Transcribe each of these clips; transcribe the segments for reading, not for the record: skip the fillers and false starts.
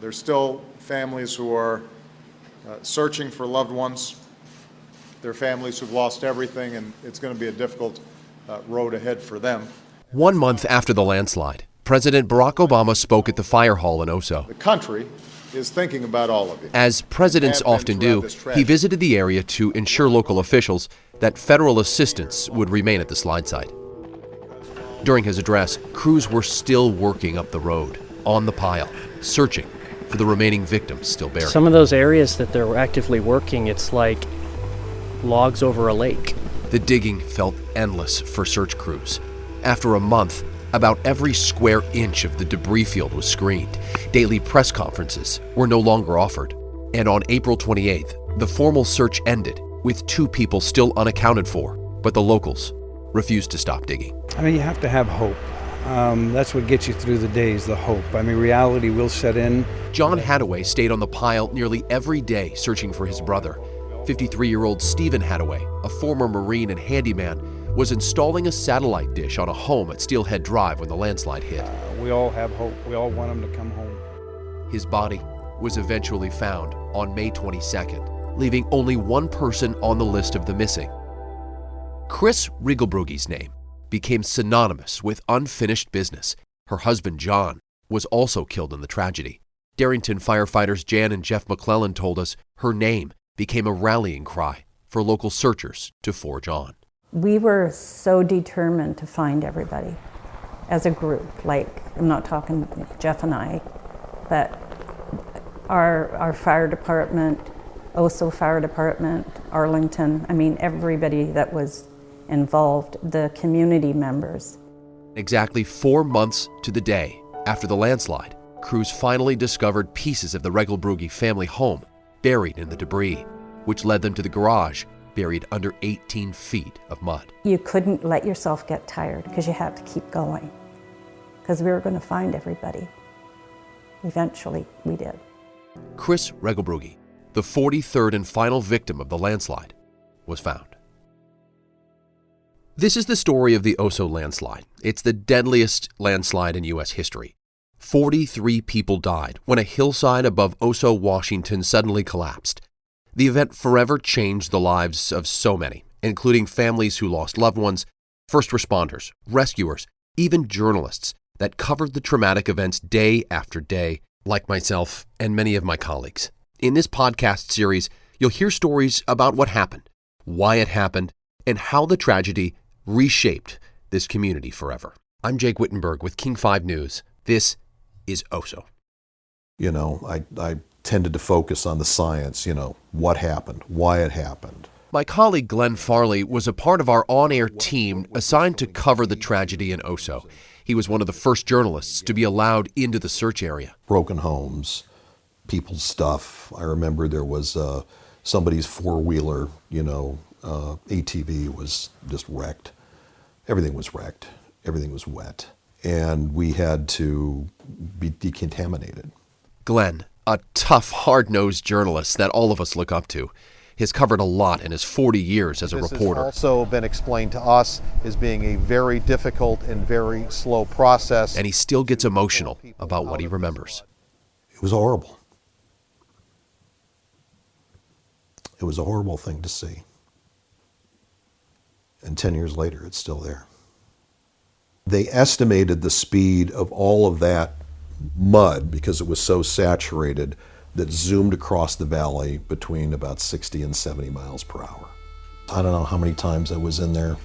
There's still families who are searching for loved ones. There are families who've lost everything, and it's going to be a difficult road ahead for them. 1 month after the landslide, President Barack Obama spoke at the fire hall in Oso. The country is thinking about all of you. As presidents often do, he visited the area to ensure local officials that federal assistance would remain at the slide site. During his address, crews were still working up the road, on the pile, searching for the remaining victims still buried. Some of those areas that they're actively working, it's like logs over a lake. The digging felt endless for search crews. After a month, about every square inch of the debris field was screened. Daily press conferences were no longer offered. And on April 28th, the formal search ended with 2 people still unaccounted for. But the locals refused to stop digging. I mean, you have to have hope. That's what gets you through the days, the hope. I mean, reality will set in. John Hadaway stayed on the pile nearly every day searching for his brother. 53-year-old Stephen Hadaway, a former Marine and handyman, was installing a satellite dish on a home at Steelhead Drive when the landslide hit. We all have hope. We all want him to come home. His body was eventually found on May 22nd, leaving only one person on the list of the missing. Chris Rigelbrugge's name became synonymous with unfinished business. Her husband, John, was also killed in the tragedy. Darrington firefighters Jan and Jeff McClellan told us her name became a rallying cry for local searchers to forge on. We were so determined to find everybody as a group. Like, I'm not talking Jeff and I, but our fire department, Oso Fire Department, Arlington, I mean, everybody that was involved, the community members. Exactly 4 months to the day after the landslide, crews finally discovered pieces of the Rigelbrugge family home buried in the debris, which led them to the garage buried under 18 feet of mud. You couldn't let yourself get tired because you had to keep going, because we were going to find everybody. Eventually, we did. Chris Rigelbrugge, the 43rd and final victim of the landslide, was found. This is the story of the Oso landslide. It's the deadliest landslide in U.S. history. 43 people died when a hillside above Oso, Washington suddenly collapsed. The event forever changed the lives of so many, including families who lost loved ones, first responders, rescuers, even journalists that covered the traumatic events day after day, like myself and many of my colleagues. In this podcast series, you'll hear stories about what happened, why it happened, and how the tragedy reshaped this community forever. I'm Jake Wittenberg with King 5 News. This is Oso. You know, I tended to focus on the science, what happened, why it happened. My colleague Glenn Farley was a part of our on-air team assigned to cover the tragedy in Oso. He was one of the first journalists to be allowed into the search area. Broken homes, people's stuff. I remember there was somebody's four-wheeler, ATV was just wrecked. Everything was wrecked. Everything was wet. And we had to be decontaminated. Glenn, a tough, hard-nosed journalist that all of us look up to, has covered a lot in his 40 years as a reporter. This has also been explained to us as being a very difficult and very slow process. And he still gets emotional about what he remembers. It was horrible. It was a horrible thing to see. And 10 years later, it's still there. They estimated the speed of all of that mud, because it was so saturated, that zoomed across the valley between about 60 and 70 miles per hour. I don't know how many times I was in there.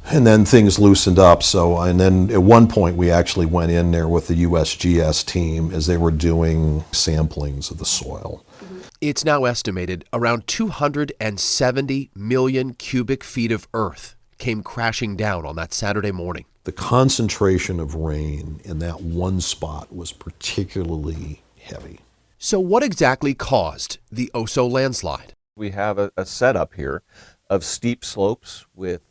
And then things loosened up. And then at one point we actually went in there with the USGS team as they were doing samplings of the soil. It's now estimated around 270 million cubic feet of earth came crashing down on that Saturday morning. The concentration of rain in that one spot was particularly heavy. So what exactly caused the Oso landslide? We have a setup here of steep slopes with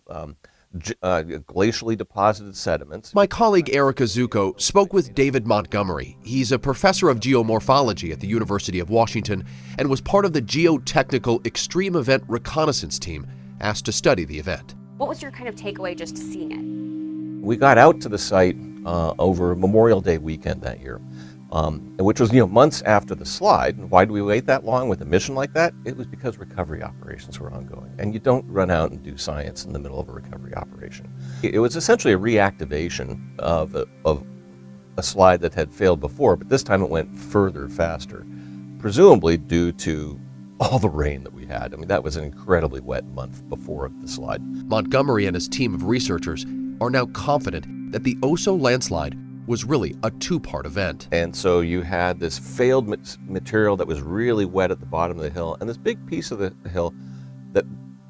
glacially deposited sediments. My colleague Erica Zucco spoke with David Montgomery. He's a professor of geomorphology at the University of Washington and was part of the geotechnical extreme event reconnaissance team asked to study the event. What was your kind of takeaway just seeing it? We got out to the site over Memorial Day weekend that year. which was months after the slide. And why do we wait that long with a mission like that? It was because recovery operations were ongoing, and you don't run out and do science in the middle of a recovery operation. It was essentially a reactivation of a slide that had failed before, but this time it went further, faster, presumably due to all the rain that we had. I mean, that was an incredibly wet month before the slide. Montgomery and his team of researchers are now confident that the oso-landslide was really a two-part event. And so you had this failed material that was really wet at the bottom of the hill, and this big piece of the hill that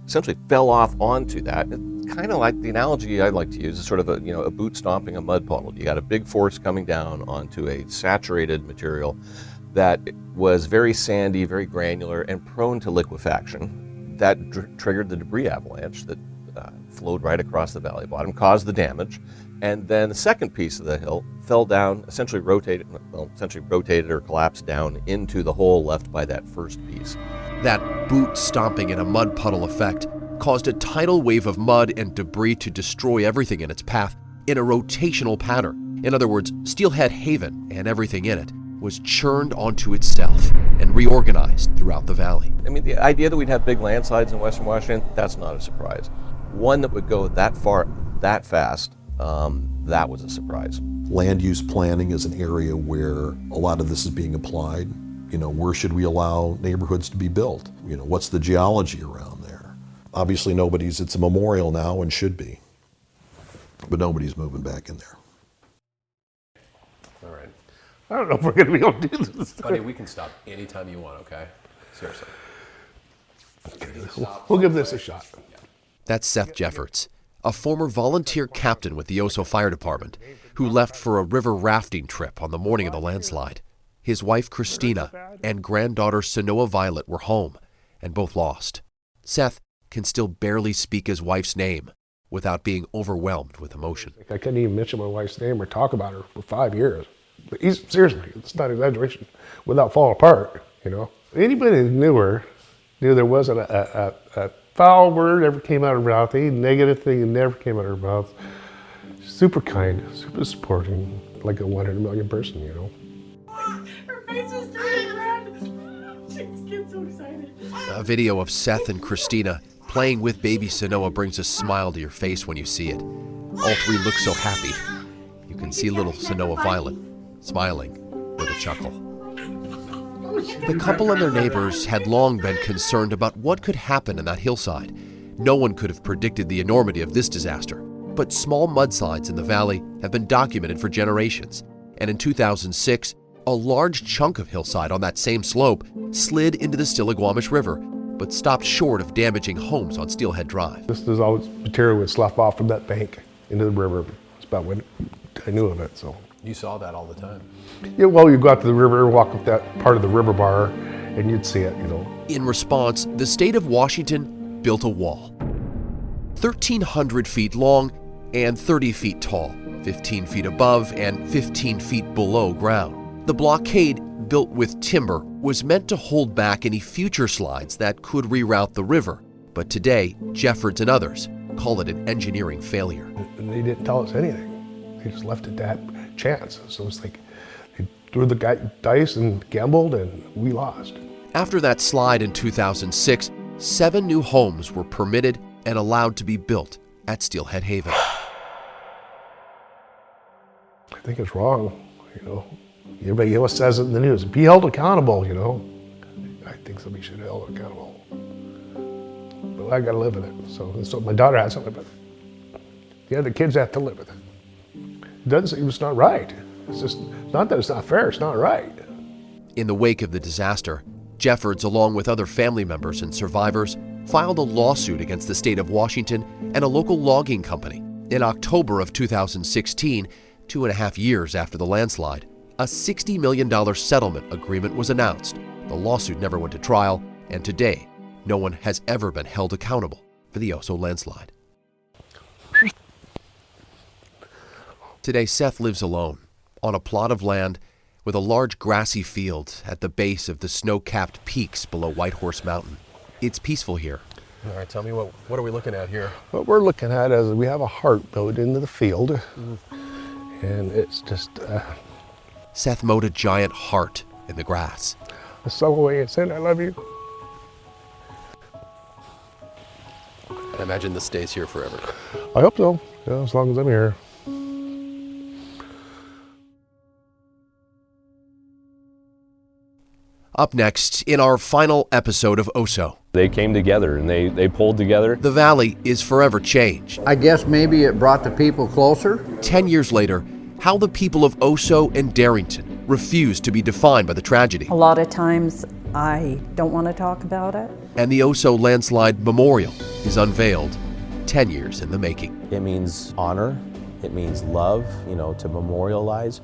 essentially fell off onto that. It's kind of like the analogy I like to use is sort of a boot stomping a mud puddle. You got a big force coming down onto a saturated material that was very sandy, very granular, and prone to liquefaction. That triggered the debris avalanche that flowed right across the valley bottom, caused the damage. And then the second piece of the hill fell down, essentially rotated or collapsed down into the hole left by that first piece. That boot stomping in a mud puddle effect caused a tidal wave of mud and debris to destroy everything in its path in a rotational pattern. In other words, Steelhead Haven and everything in it was churned onto itself and reorganized throughout the valley. I mean, the idea that we'd have big landslides in Western Washington, that's not a surprise. One that would go that far, that fast, that was a surprise. Land use planning is an area where a lot of this is being applied. Where should we allow neighborhoods to be built? What's the geology around there? Obviously it's a memorial now and should be, but nobody's moving back in there. All right. I don't know if we're going to be able to do this. Buddy, we can stop anytime you want, okay? Seriously. We'll give this a shot. That's Seth Jeffords, a former volunteer captain with the Oso Fire Department, who left for a river rafting trip on the morning of the landslide. His wife, Christina, and granddaughter, Sanoa Violet, were home, and both lost. Seth can still barely speak his wife's name without being overwhelmed with emotion. I couldn't even mention my wife's name or talk about her for 5 years. But seriously, it's not exaggeration, without falling apart, Anybody who knew her knew there wasn't a foul word ever came out of her mouth, any negative thing never came out of her mouth. Super kind, super supporting, like a 1 in a million person, Her face is turning red. She gets so excited. A video of Seth and Christina playing with baby Sanoa brings a smile to your face when you see it. All three look so happy. You can see little Sanoa Violet smiling with a chuckle. The couple and their neighbors had long been concerned about what could happen in that hillside. No one could have predicted the enormity of this disaster, but small mudslides in the valley have been documented for generations. And in 2006, a large chunk of hillside on that same slope slid into the Stillaguamish River, but stopped short of damaging homes on Steelhead Drive. This is always material would slough off from that bank into the river. It's about when I knew of it, so. You saw that all the time. Yeah, well, you go out to the river, walk up that part of the river bar, and you'd see it, In response, the state of Washington built a wall. 1,300 feet long and 30 feet tall, 15 feet above and 15 feet below ground. The blockade, built with timber, was meant to hold back any future slides that could reroute the river. But today, Jeffords and others call it an engineering failure. And they didn't tell us anything. They just left it that chance. So it's like they threw the dice and gambled, and we lost. After that slide in 2006, 7 new homes were permitted and allowed to be built at Steelhead Haven. I think it's wrong, Everybody else says it in the news. Be held accountable, I think somebody should be held accountable. But I got to live with it. So my daughter has to live with it. The other kids have to live with it. It doesn't seem it's not right. It's just not that it's not fair, it's not right. In the wake of the disaster, Jeffords, along with other family members and survivors, filed a lawsuit against the state of Washington and a local logging company. In October of 2016, 2.5 years after the landslide, a $60 million settlement agreement was announced. The lawsuit never went to trial, and today, no one has ever been held accountable for the Oso landslide. Today, Seth lives alone on a plot of land with a large grassy field at the base of the snow-capped peaks below Whitehorse Mountain. It's peaceful here. All right, tell me what are we looking at here? What we're looking at is we have a heart built into the field, and it's just... Seth mowed a giant heart in the grass. I saw away and said, I love you. I imagine this stays here forever. I hope so, yeah, as long as I'm here. Up next, in our final episode of OSO, They came together and they pulled together. the valley is forever changed. I guess maybe it brought the people closer. 10 years later, how the people of Oso and Darrington refuse to be defined by the tragedy. A lot of times I don't want to talk about it. And the Oso Landslide Memorial is unveiled 10 years in the making. It means honor, it means love, to memorialize